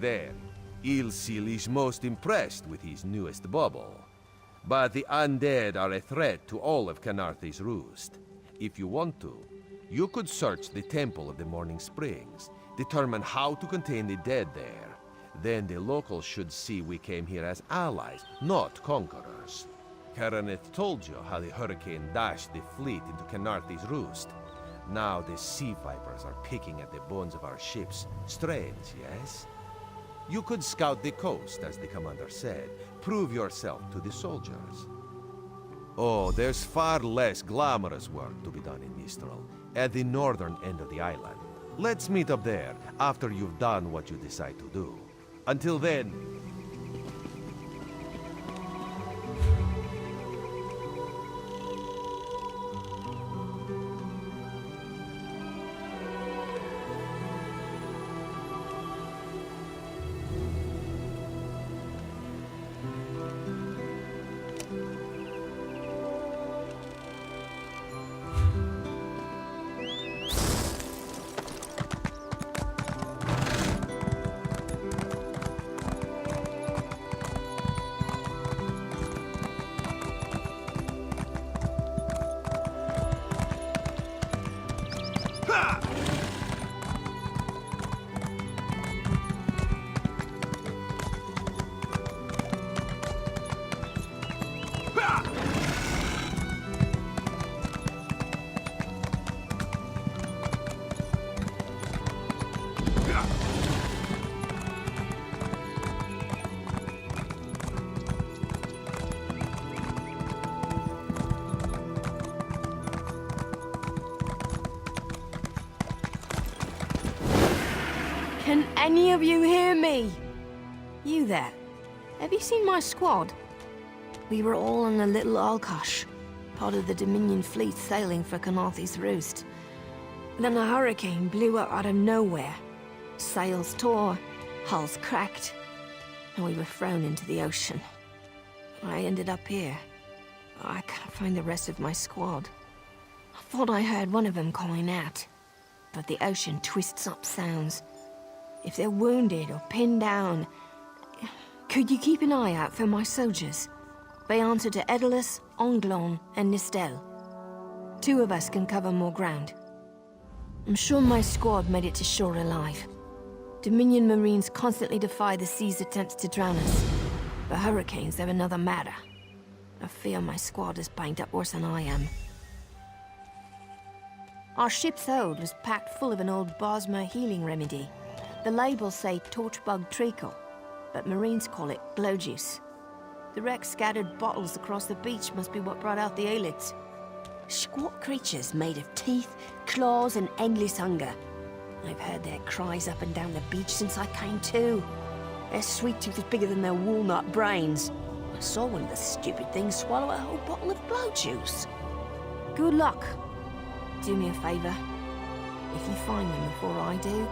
then. Ilsil is most impressed with his newest bauble. But the undead are a threat to all of Canarthi's Roost. If you want to, you could search the Temple of the Morning Springs, determine how to contain the dead there. Then the locals should see we came here as allies, not conquerors. Karaneth told you how the hurricane dashed the fleet into Canarthi's Roost. Now the sea vipers are picking at the bones of our ships. Strange, yes? You could scout the coast, as the commander said. Prove yourself to the soldiers. Oh, there's far less glamorous work to be done in Mistral, at the northern end of the island. Let's meet up there, after you've done what you decide to do. Until then... Can any of you hear me? You there? Have you seen my squad? We were all on a little Alkosh, part of the Dominion fleet sailing for Canarthi's Roost. Then a hurricane blew up out of nowhere. Sails tore, hulls cracked, and we were thrown into the ocean. I ended up here. I can't find the rest of my squad. I thought I heard one of them calling out, but the ocean twists up sounds. If they're wounded or pinned down, could you keep an eye out for my soldiers? They answer to Edalus, Onglon, and Nistel. 2 of us can cover more ground. I'm sure my squad made it to shore alive. Dominion Marines constantly defy the sea's attempts to drown us. But hurricanes, they're another matter. I fear my squad is banged up worse than I am. Our ship's hold was packed full of an old Bosmer healing remedy. The labels say torchbug treacle, but Marines call it glow juice. The wreck scattered bottles across the beach must be what brought out the aelids. Squat creatures made of teeth, claws, and endless hunger. I've heard their cries up and down the beach since I came to. Their sweet tooth is bigger than their walnut brains. I saw one of the stupid things swallow a whole bottle of glow juice. Good luck. Do me a favor. If you find them before I do,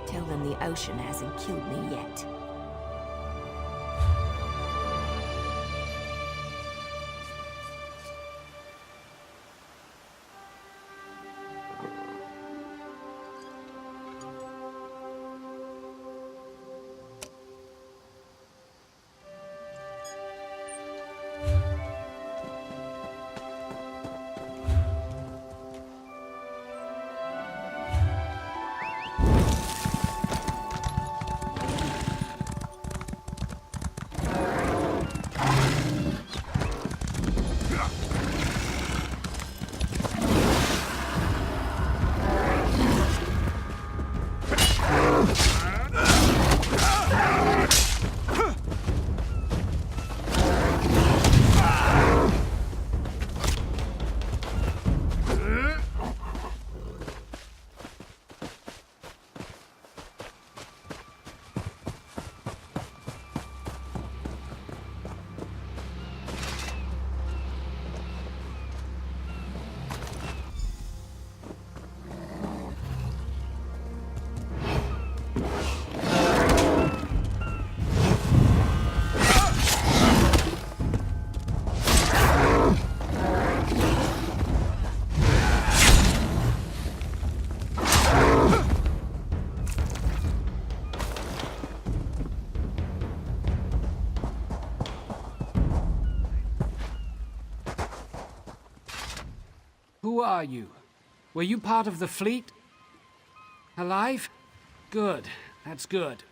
tell them the ocean hasn't killed me yet. Who are you? Were you part of the fleet? Alive? Good. That's good.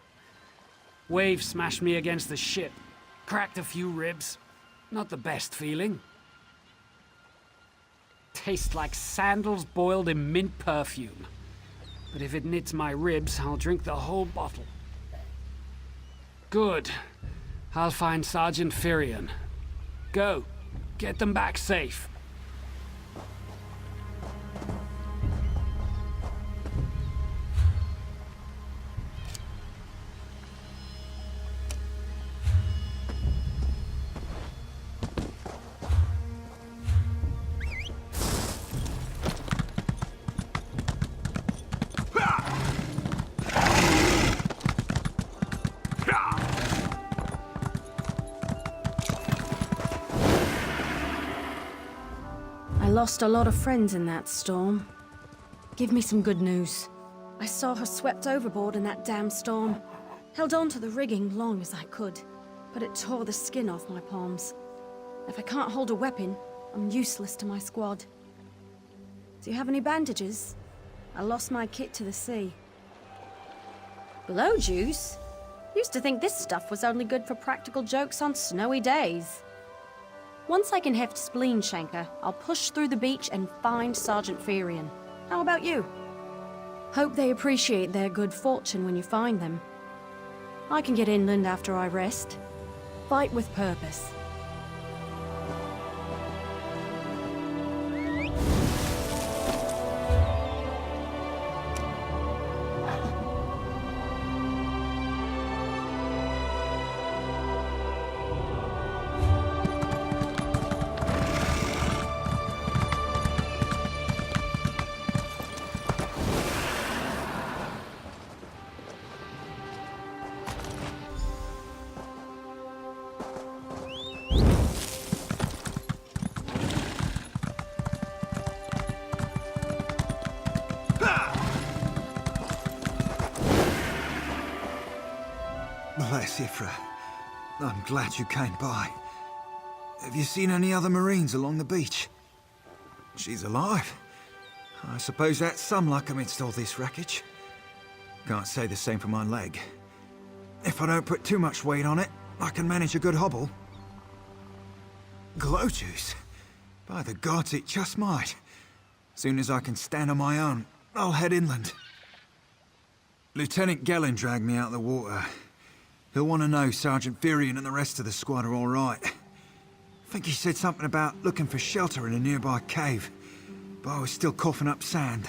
Waves smashed me against the ship. Cracked a few ribs. Not the best feeling. Tastes like sandals boiled in mint perfume. But if it knits my ribs, I'll drink the whole bottle. Good. I'll find Sergeant Firion. Go. Get them back safe. I lost a lot of friends in that storm. Give me some good news. I saw her swept overboard in that damn storm. Held on to the rigging long as I could, but it tore the skin off my palms. If I can't hold a weapon, I'm useless to my squad. Do you have any bandages? I lost my kit to the sea. Blow juice? Used to think this stuff was only good for practical jokes on snowy days. Once I can heft Spleen Shanker, I'll push through the beach and find Sergeant Firion. How about you? Hope they appreciate their good fortune when you find them. I can get inland after I rest. Fight with purpose. Bless Ifra. I'm glad you came by. Have you seen any other Marines along the beach? She's alive. I suppose that's some luck amidst all this wreckage. Can't say the same for my leg. If I don't put too much weight on it, I can manage a good hobble. Glow juice? By the gods, it just might. Soon as I can stand on my own, I'll head inland. Lieutenant Gellin dragged me out of the water. He'll want to know Sergeant Firion and the rest of the squad are all right. I think he said something about looking for shelter in a nearby cave, but I was still coughing up sand.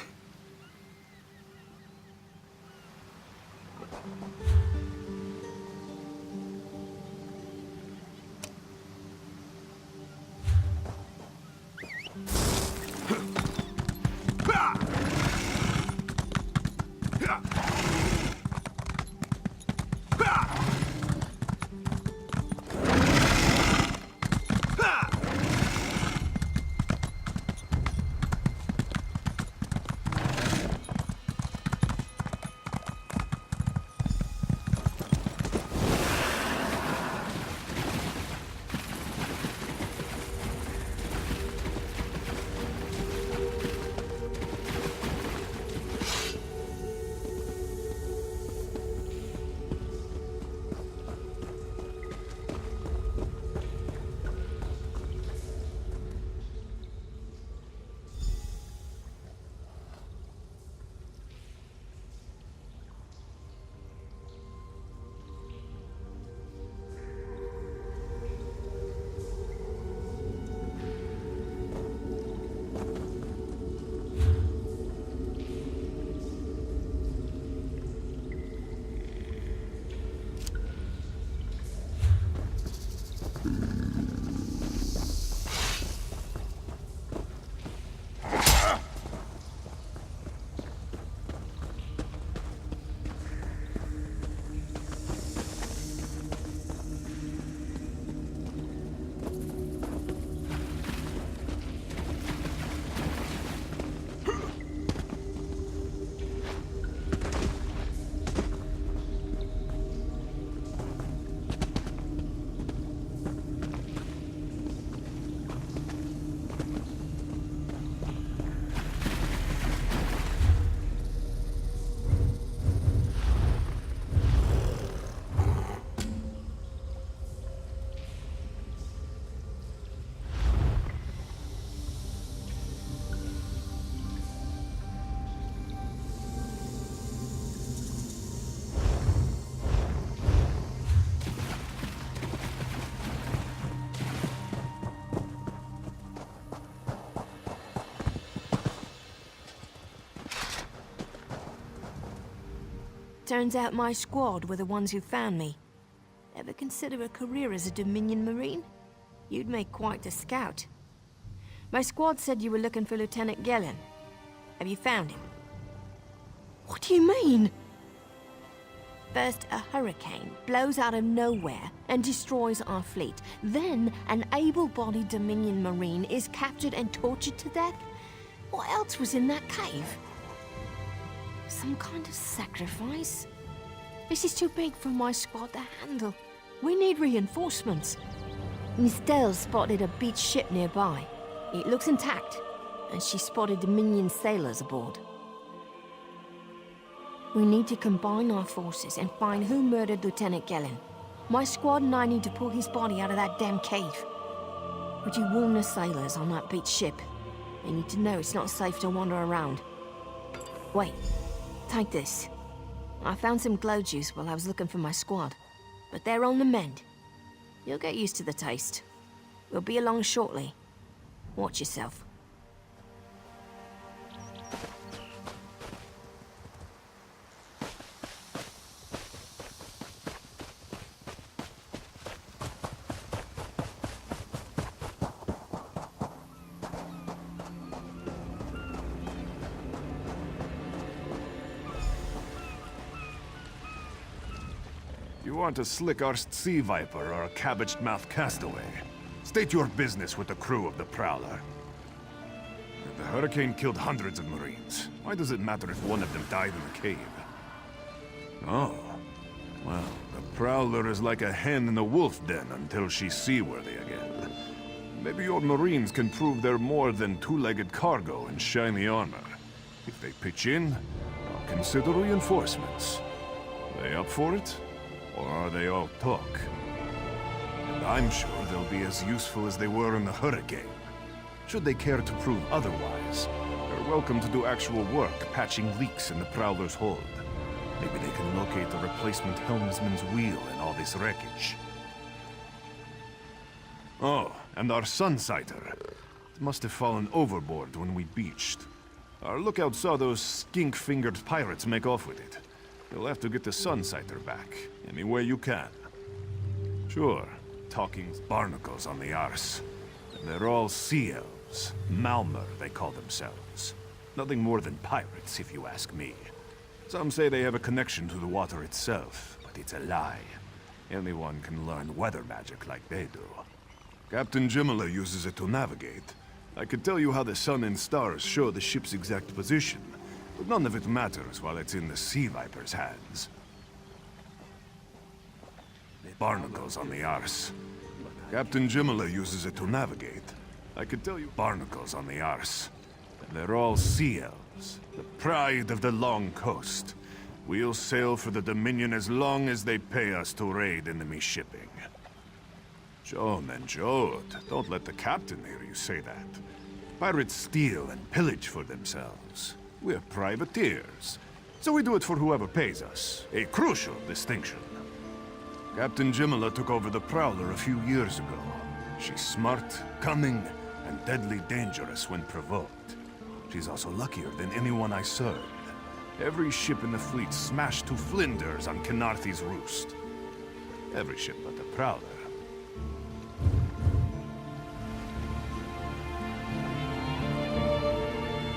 Turns out my squad were the ones who found me. Ever consider a career as a Dominion Marine? You'd make quite a scout. My squad said you were looking for Lieutenant Gellin. Have you found him? What do you mean? First, a hurricane blows out of nowhere and destroys our fleet. Then, an able-bodied Dominion Marine is captured and tortured to death? What else was in that cave? Some kind of sacrifice? This is too big for my squad to handle. We need reinforcements. Miss Dell spotted a beached ship nearby. It looks intact, and she spotted Dominion sailors aboard. We need to combine our forces and find who murdered Lieutenant Gellin. My squad and I need to pull his body out of that damn cave. Would you warn the sailors on that beached ship? They need to know it's not safe to wander around. Wait, take this. I found some glow juice while I was looking for my squad, but they're on the mend. You'll get used to the taste. We'll be along shortly. Watch yourself. You aren't a slick-arsed sea viper or a cabbage-mouthed castaway. State your business with the crew of the Prowler. The hurricane killed hundreds of Marines. Why does it matter if one of them died in the cave? Oh. Well, the Prowler is like a hen in a wolf den until she's seaworthy again. Maybe your Marines can prove they're more than two-legged cargo and shiny armor. If they pitch in, I'll consider reinforcements. They up for it? Or are they all talk? And I'm sure they'll be as useful as they were in the hurricane. Should they care to prove otherwise, they're welcome to do actual work patching leaks in the Prowler's hold. Maybe they can locate the replacement helmsman's wheel in all this wreckage. Oh, and our Sunsighter. It must have fallen overboard when we beached. Our lookout saw those skink-fingered pirates make off with it. You'll have to get the Sunsighter back, any way you can. Sure, talking barnacles on the arse. They're all sea elves. Malmer, they call themselves. Nothing more than pirates, if you ask me. Some say they have a connection to the water itself, but it's a lie. Anyone can learn weather magic like they do. Captain Jimala uses it to navigate. I could tell you how the sun and stars show the ship's exact position, but none of it matters while it's in the Sea Viper's hands. Barnacles on the arse. Captain Jimala uses it to navigate. I could tell you barnacles on the arse. They're all sea elves, the pride of the long coast. We'll sail for the Dominion as long as they pay us to raid enemy shipping. Joan and Jode, don't let the captain hear you say that. Pirates steal and pillage for themselves. We're privateers, so we do it for whoever pays us. A crucial distinction. Captain Jimala took over the Prowler a few years ago. She's smart, cunning, and deadly dangerous when provoked. She's also luckier than anyone I served. Every ship in the fleet smashed to flinders on Kynarthi's roost. Every ship but the Prowler.